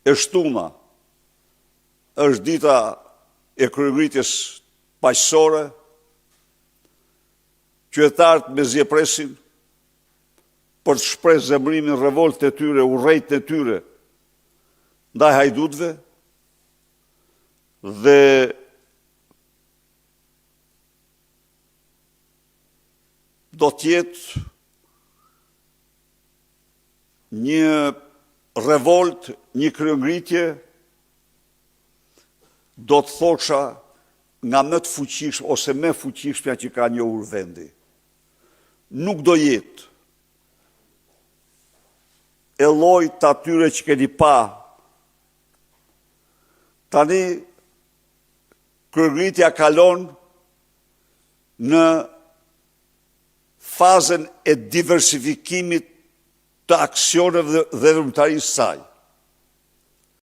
e shtuna është dita e kryengritjes paqësore, qytetarët me zjepresin për të shprehur zemrimin, revoltën e tyre, urrejtjen e tyre ndaj hajdutëve dhe do t'jetë një revolt, një kryengritje, do të thosha nga më të fuqishme ose më fuqishmja që ka njohur vendi. Nuk do jetë e llojit të atyre që keni pa. Tani kryengritja kalon në fazën e diversifikimit të aksioneve dhe veprimtarisë së saj.